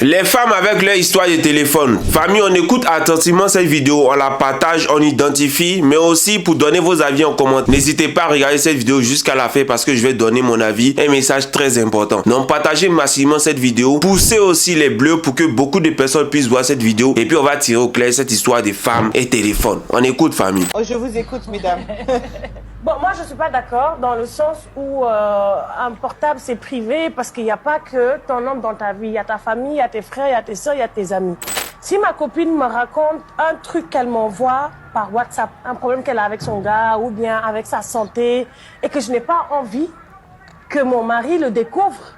Les femmes avec leur histoire de téléphone. Famille, on écoute attentivement cette vidéo, on la partage, on identifie, mais aussi pour donner vos avis en commentaire. N'hésitez pas à regarder cette vidéo jusqu'à la fin parce que je vais donner mon avis, un message très important. Donc partagez massivement cette vidéo, poussez aussi les bleus pour que beaucoup de personnes puissent voir cette vidéo et puis on va tirer au clair cette histoire des femmes et téléphone. On écoute, famille. Oh, je vous écoute, mesdames. Bon, moi, je ne suis pas d'accord dans le sens où un portable, c'est privé parce qu'il n'y a pas que ton homme dans ta vie. Il y a ta famille, il y a tes frères, il y a tes soeurs, il y a tes amis. Si ma copine me raconte un truc qu'elle m'envoie par WhatsApp, un problème qu'elle a avec son gars ou bien avec sa santé, et que je n'ai pas envie que mon mari le découvre,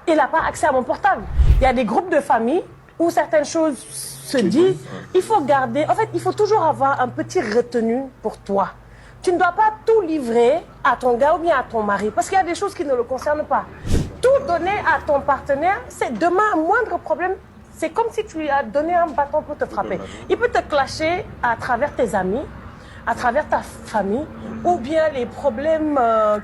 il n'a pas accès à mon portable. Il y a des groupes de famille où certaines choses se disent. Il faut garder, en fait, il faut toujours avoir un petit retenu pour toi. Tu ne dois pas tout livrer à ton gars ou bien à ton mari, parce qu'il y a des choses qui ne le concernent pas. Tout donner à ton partenaire, c'est demain un moindre problème. C'est comme si tu lui as donné un bâton pour te frapper. Il peut te clasher à travers tes amis, à travers ta famille, ou bien les problèmes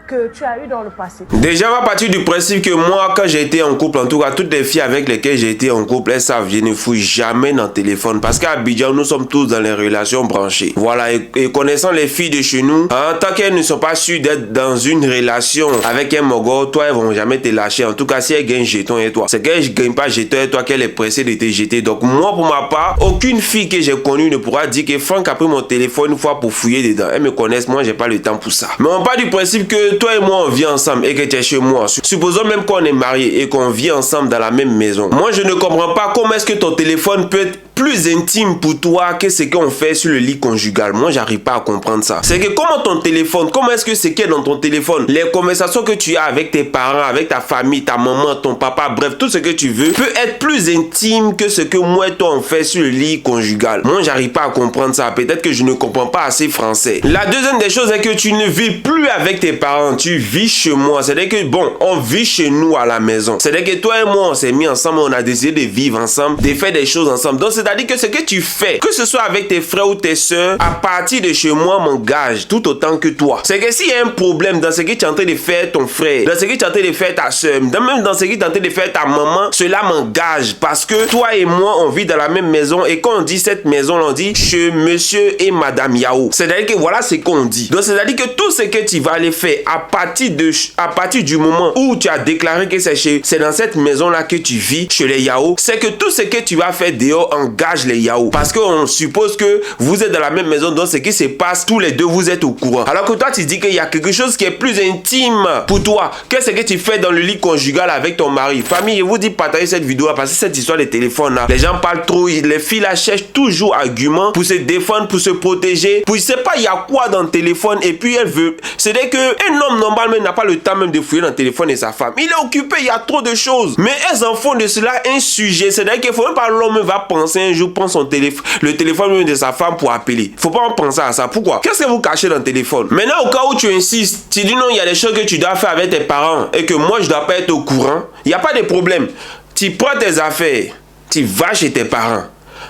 que tu as eu dans le passé. Déjà, on va partir du principe que moi, quand j'ai été en couple, en tout cas, toutes les filles avec lesquelles j'ai été en couple, elles savent, je ne fouille jamais dans le téléphone. Parce qu'à Abidjan, nous sommes tous dans les relations branchées. Voilà, et connaissant les filles de chez nous, tant qu'elles ne sont pas sûres d'être dans une relation avec un mogol, toi, elles vont jamais te lâcher. En tout cas, si elles gagnent jeton et toi. C'est qu'elles ne gagnent pas jeton et toi qu'elle est pressée de te jeter. Donc, moi, pour ma part, aucune fille que j'ai connue ne pourra dire que Franck a pris mon téléphone une fois pour fouiller dedans. Elles me connaissent, moi, j'ai pas le temps pour ça. Mais on part du principe que toi et moi on vit ensemble et que tu es chez moi. Supposons même qu'on est mariés et qu'on vit ensemble dans la même maison. Moi je ne comprends pas comment est-ce que ton téléphone peut être plus intime pour toi que ce qu'on fait sur le lit conjugal. Moi j'arrive pas à comprendre ça. C'est que comment ton téléphone, comment est-ce que c'est qu'il y a dans ton téléphone, les conversations que tu as avec tes parents, avec ta famille, ta maman, ton papa, bref, tout ce que tu veux, peut être plus intime que ce que moi et toi on fait sur le lit conjugal. Moi j'arrive pas à comprendre ça. Peut-être que je ne comprends pas assez français. La deuxième des choses est que tu ne vis plus avec tes parents, tu vis chez moi. C'est-à-dire que bon, on vit chez nous à la maison. C'est-à-dire que toi et moi on s'est mis ensemble, on a décidé de vivre ensemble, de faire des choses ensemble. Donc c'est-à-dire que ce que tu fais, que ce soit avec tes frères ou tes soeurs, à partir de chez moi m'engage tout autant que toi. C'est que s'il y a un problème dans ce que tu es en train de faire ton frère, dans ce que tu es en train de faire ta soeur, même dans ce que tu es en train de faire ta maman, cela m'engage parce que toi et moi on vit dans la même maison et quand on dit cette maison, on dit chez monsieur et madame Yao. C'est-à-dire que voilà ce qu'on dit. Donc c'est-à-dire que tout ce que tu vas aller faire à partir du moment où tu as déclaré que c'est dans cette maison-là que tu vis, chez les Yao, c'est que tout ce que tu vas faire dehors engage les Yao. Parce qu'on suppose que vous êtes dans la même maison, donc ce qui se passe, tous les deux, vous êtes au courant. Alors que toi, tu dis qu'il y a quelque chose qui est plus intime pour toi que ce que tu fais dans le lit conjugal avec ton mari. Famille, je vous dis partager cette vidéo-là parce que cette histoire de téléphone là, les gens parlent trop, les filles là cherchent toujours arguments pour se défendre, pour se protéger, pour je sais pas il y a quoi dans le téléphone et puis elle veut. C'est-à-dire qu'un homme normalement n'a pas le temps même de fouiller dans le téléphone de sa femme. Il est occupé, il y a trop de choses. Mais elles en font de cela un sujet. C'est-à-dire qu'il faut même pas l'homme va penser un jour prendre son téléphone, le téléphone même de sa femme pour appeler. Faut pas en penser à ça. Pourquoi? Qu'est-ce que vous cachez dans le téléphone? Maintenant, au cas où tu insistes, tu dis non, il y a des choses que tu dois faire avec tes parents et que moi je dois pas être au courant. Il n'y a pas de problème. Tu prends tes affaires, tu vas chez tes parents.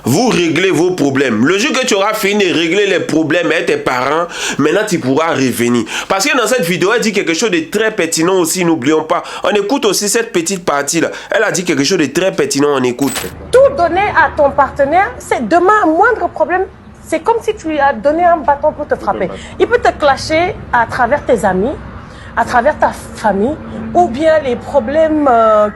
Vous réglez vos problèmes. Le jour que tu auras fini de régler les problèmes avec tes parents, maintenant tu pourras revenir. Parce que dans cette vidéo, elle dit quelque chose de très pertinent aussi, n'oublions pas. On écoute aussi cette petite partie-là. Elle a dit quelque chose de très pertinent, on écoute. Tout donner à ton partenaire, c'est demain un moindre problème. C'est comme si tu lui as donné un bâton pour te frapper. Il peut te clasher à travers tes amis, à travers ta famille, ou bien les problèmes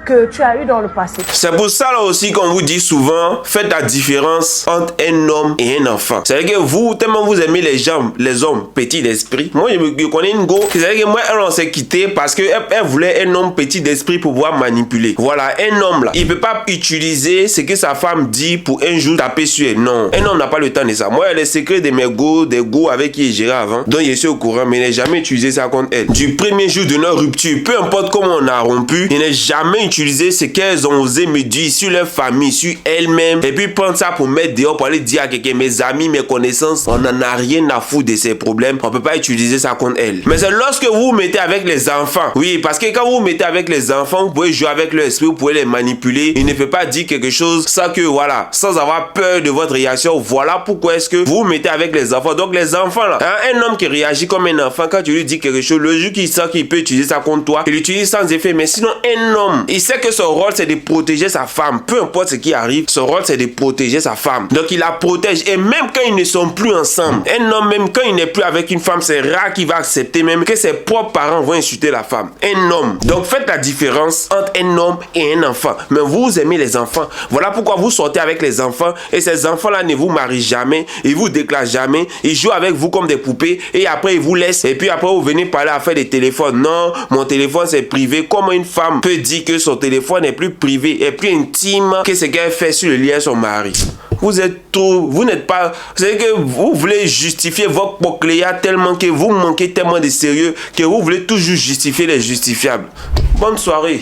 que tu as eu dans le passé. C'est pour ça là aussi qu'on vous dit souvent, faites la différence entre un homme et un enfant. C'est-à-dire que vous, tellement vous aimez les gens, les hommes petits d'esprit. Moi, je connais une go. C'est-à-dire que moi, elle, on s'est quitté parce qu'elle voulait un homme petit d'esprit pour pouvoir manipuler. Voilà, un homme là, il peut pas utiliser ce que sa femme dit pour un jour taper sur elle. Non, un homme n'a pas le temps de ça. Moi, elle est secret de mes go, des go avec qui j'ai géré avant. Donc, je suis au courant, mais je n'ai jamais utilisé ça contre elle. Du premier jour de notre rupture, peu importe comment on a rompu, je n'ai jamais utilisé ce qu'elles ont osé me dire sur leur famille, sur elles-mêmes, et puis prendre ça pour mettre dehors, pour aller dire à quelqu'un, mes amis, mes connaissances, on n'en a rien à foutre de ces problèmes, on peut pas utiliser ça contre elles. Mais c'est lorsque vous vous mettez avec les enfants, oui, parce que quand vous vous mettez avec les enfants, vous pouvez jouer avec leur esprit, vous pouvez les manipuler, il ne peut pas dire quelque chose sans que, voilà, sans avoir peur de votre réaction. Voilà pourquoi est-ce que vous vous mettez avec les enfants. Donc les enfants là, hein, un homme qui réagit comme un enfant, quand tu lui dis quelque chose, le jour qu'il sent qu'il peut utiliser ça contre toi, il utilise guérir sans effet. Mais sinon, un homme, il sait que son rôle, c'est de protéger sa femme. Peu importe ce qui arrive, son rôle, c'est de protéger sa femme. Donc, il la protège. Et même quand ils ne sont plus ensemble, un homme, même quand il n'est plus avec une femme, c'est rare qu'il va accepter même que ses propres parents vont insulter la femme. Un homme. Donc, faites la différence entre un homme et un enfant. Mais vous aimez les enfants. Voilà pourquoi vous sortez avec les enfants et ces enfants-là ne vous marient jamais, ils vous déclarent jamais, ils jouent avec vous comme des poupées et après ils vous laissent et puis après vous venez parler à faire des téléphones. Non, mon téléphone c'est privé. Comment une femme peut dire que son téléphone est plus privé et plus intime que ce qu'elle fait sur le lit à son mari? Vous êtes trop, vous n'êtes pas, c'est que vous voulez justifier votre procléa tellement que vous manquez tellement de sérieux que vous voulez toujours justifier les justifiables. Bonne soirée.